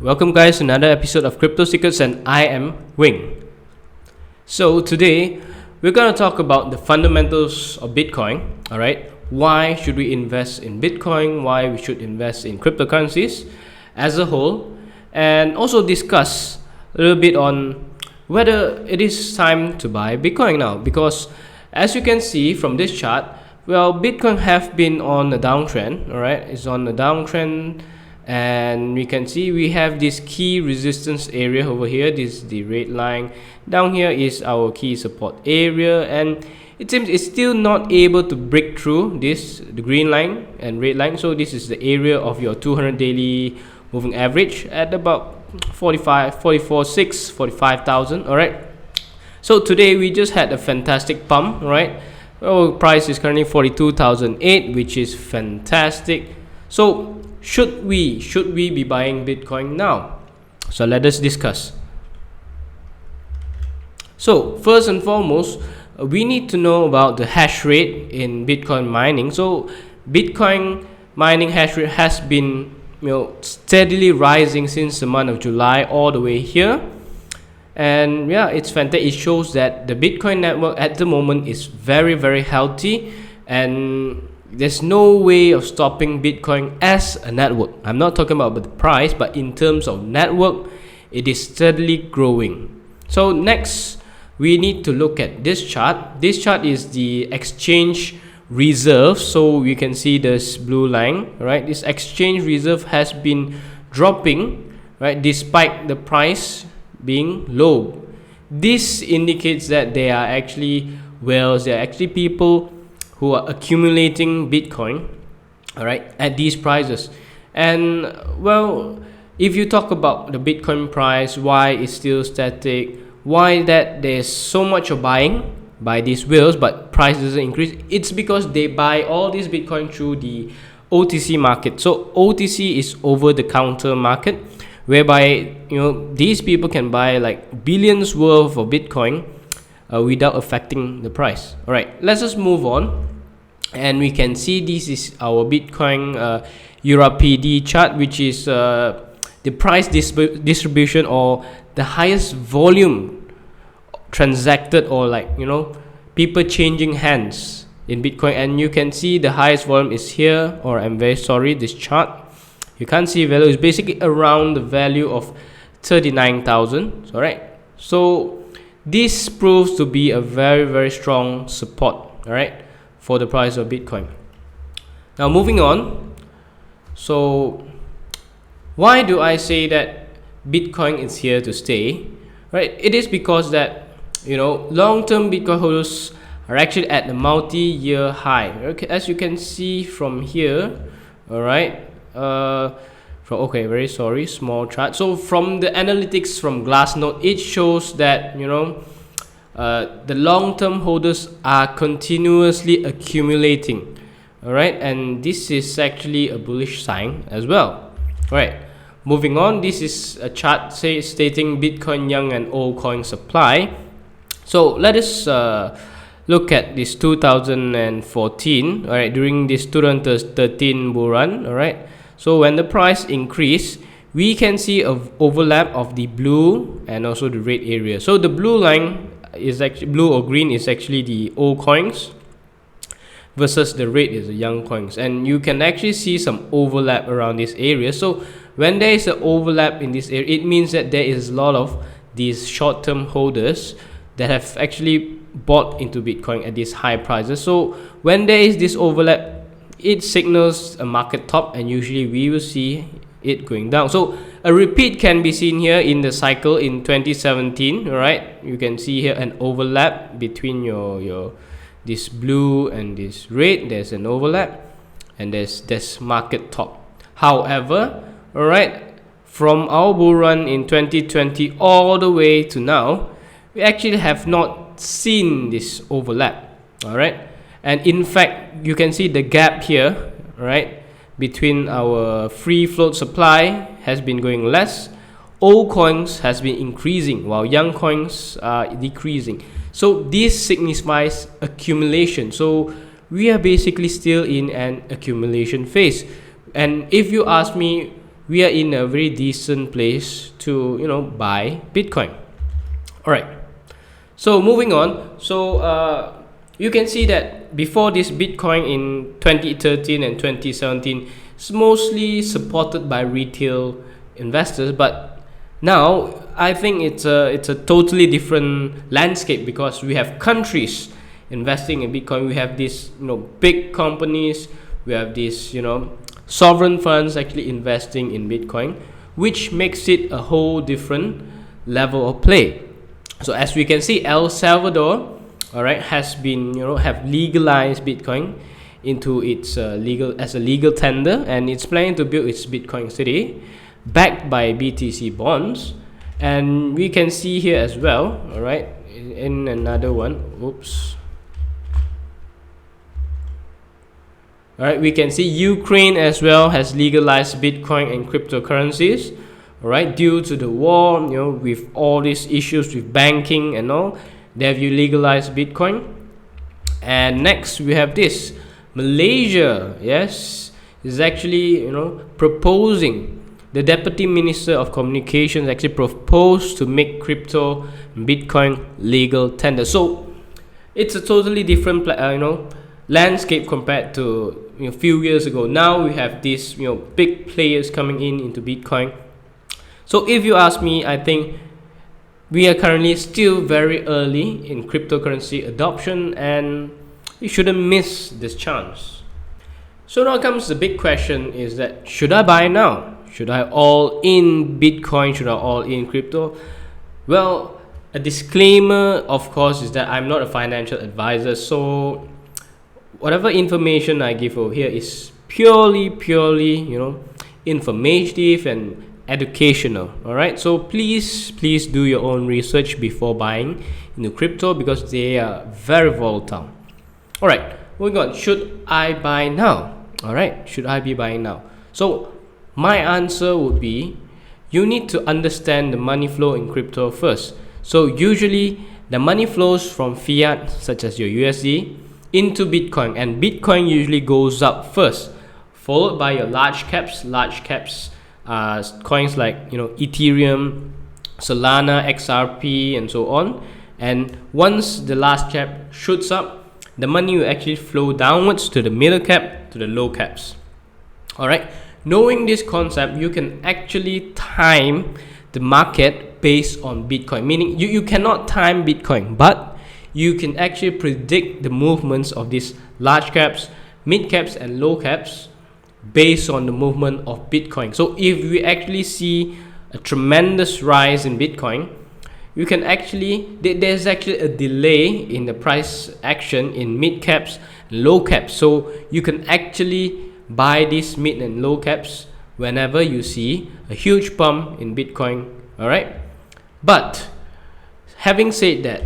Welcome guys to another episode of Crypto Secrets, and I am Wing. So today we're going to talk about the fundamentals of Bitcoin. Alright, why should we invest in Bitcoin, why we should invest in cryptocurrencies as a whole, and also discuss a little bit on whether it is time to buy Bitcoin now, because as you can see from this chart, well, Bitcoin have been on a downtrend. Alright, it's on a downtrend, and we can see we have this key resistance area over here. This is the red line. Down here is our key support area, and it seems it's still not able to break through the green line and red line. So this is the area of your 200 daily moving average at about 45,000. All right, so today we just had a fantastic pump. Right, our price is currently 42,008, which is fantastic. So should we be buying Bitcoin now? So let us discuss. So first and foremost, we need to know about the hash rate in Bitcoin mining. So Bitcoin mining hash rate has been steadily rising since the month of July all the way here. And yeah, it's fantastic. It shows that the Bitcoin network at the moment is very, very healthy, and there's no way of stopping Bitcoin as a network. I'm not talking about the price, but in terms of network, it is steadily growing. So next, we need to look at this chart. This chart is the exchange reserve. So you can see this blue line, right? This exchange reserve has been dropping, right, despite the price being low. This indicates that there are actually whales, there are actually people who are accumulating Bitcoin, all right, at these prices. And well, if you talk about the Bitcoin price, why it's still static, why that there's so much of buying by these whales but price doesn't increase, it's because they buy all this Bitcoin through the OTC market. So OTC is over the counter market, whereby these people can buy like billions worth of Bitcoin without affecting the price. All right, let's just move on, and we can see this is our Bitcoin EURPD chart, which is the price distribution, or the highest volume transacted, or people changing hands in Bitcoin. And you can see the highest volume is here, or I'm very sorry, this chart you can't see value. Is basically around the value of 39,000. All right, so this proves to be a very, very strong support, all right, for the price of Bitcoin. Now moving on. So why do I say that Bitcoin is here to stay? Right, it is because that long-term Bitcoin holders are actually at a multi-year high. Okay, as you can see from here, all right. Very sorry, small chart. So from the analytics from Glassnode, it shows that the long-term holders are continuously accumulating. All right, and this is actually a bullish sign as well. All right, moving on. This is a chart stating Bitcoin young and old coin supply. So let us look at this 2014. All right, during this 2013 bull run. All right, so when the price increased, we can see an overlap of the blue and also the red area. So the blue line is actually blue, or green is actually the old coins, versus the red is the young coins, and you can actually see some overlap around this area. So when there is an overlap in this area, it means that there is a lot of these short-term holders that have actually bought into Bitcoin at these high prices. So when there is this overlap, it signals a market top, and usually we will see it going down. So a repeat can be seen here in the cycle in 2017. All right, you can see here an overlap between your this blue and this red. There's an overlap, and there's this market top. However, all right, from our bull run in 2020 all the way to now, we actually have not seen this overlap. All right, and in fact, you can see the gap here, right, between our free float supply has been going less. Old coins has been increasing while young coins are decreasing. So this signifies accumulation. So we are basically still in an accumulation phase. And if you ask me, we are in a very decent place to buy Bitcoin. All right. So moving on. So you can see that before this, Bitcoin in 2013 and 2017 is mostly supported by retail investors, but now I think it's a totally different landscape, because we have countries investing in Bitcoin. We have these big companies. We have these sovereign funds actually investing in Bitcoin, which makes it a whole different level of play. So as we can see, El Salvador, all right, has been have legalized Bitcoin into its legal tender, and it's planning to build its Bitcoin city backed by BTC bonds. And we can see here as well, all right, in another one, oops, all right, we can see Ukraine as well has legalized Bitcoin and cryptocurrencies, all right, due to the war, with all these issues with banking and all, they have legalized Bitcoin. And next we have this Malaysia, yes, is actually proposing. The Deputy Minister of Communications actually proposed to make crypto and Bitcoin legal tender. So it's a totally different landscape compared to a few years ago. Now we have these big players coming into Bitcoin. So if you ask me, I think we are currently still very early in cryptocurrency adoption, and you shouldn't miss this chance. So now comes the big question, is that should I buy now? Should I all in Bitcoin? Should I all in crypto? Well, a disclaimer, of course, is that I'm not a financial advisor, so whatever information I give over here is purely informative and educational. All right, so please do your own research before buying into crypto, because they are very volatile. All right, moving on. Should I buy now? All right, should I be buying now? So my answer would be, you need to understand the money flow in crypto first. So usually the money flows from fiat, such as your USD, into Bitcoin, and Bitcoin usually goes up first, followed by your large caps, coins like Ethereum, Solana, XRP, and so on. And once the last cap shoots up, the money will actually flow downwards to the middle cap, to the low caps. All right, knowing this concept, you can actually time the market based on Bitcoin, meaning you cannot time Bitcoin, but you can actually predict the movements of these large caps, mid caps, and low caps based on the movement of Bitcoin. So if we actually see a tremendous rise in Bitcoin, you can there's actually a delay in the price action in mid caps, low caps. So you can actually buy these mid and low caps whenever you see a huge pump in Bitcoin. All right, but having said that,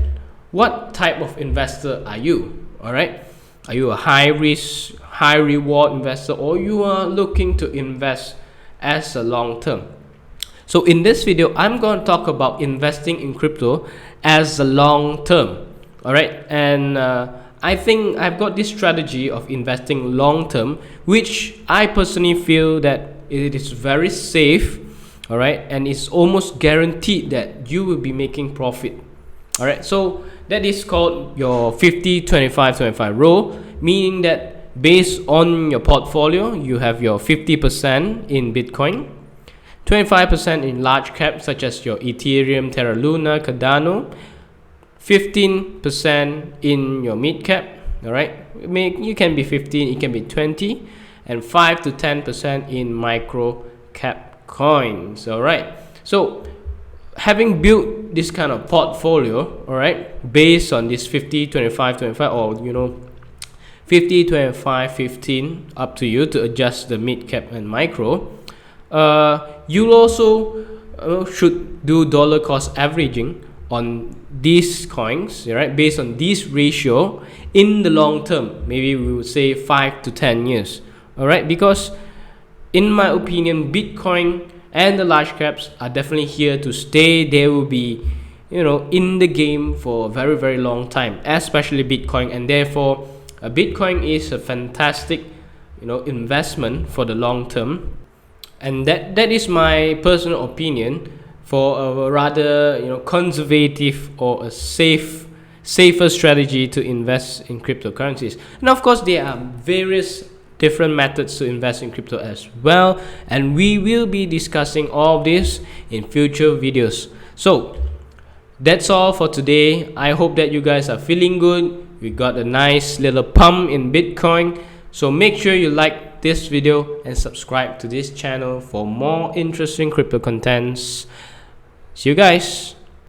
what type of investor are you? All right, are you a high risk, high reward investor, or you are looking to invest as a long term? So in this video, I'm going to talk about investing in crypto as a long term. All right, and I think I've got this strategy of investing long term, which I personally feel that it is very safe. All right, and it's almost guaranteed that you will be making profit. All right, so that is called your 50-25-25 rule, meaning that based on your portfolio, you have your 50% in Bitcoin, 25% in large caps such as your Ethereum, Terra Luna, Cardano, 15% in your mid cap. All right, you can be 15, it can be 20, and 5 to 10% in micro cap coins. All right, so having built this kind of portfolio, all right, based on this 50-25-25, or 50-25-15, up to you to adjust the mid cap and micro. You'll also should do dollar cost averaging on these coins, right, based on this ratio in the long term. Maybe we would say 5 to 10 years. All right, because in my opinion, Bitcoin and the large caps are definitely here to stay. They will be in the game for a very, very long time, especially Bitcoin, and therefore Bitcoin is a fantastic investment for the long term. and that is my personal opinion for a rather conservative or a safer strategy to invest in cryptocurrencies. And of course, there are various different methods to invest in crypto as well, and we will be discussing all of this in future videos. So that's all for today. I hope that you guys are feeling good. We got a nice little pump in Bitcoin. So make sure you like this video and subscribe to this channel for more interesting crypto contents. See you guys.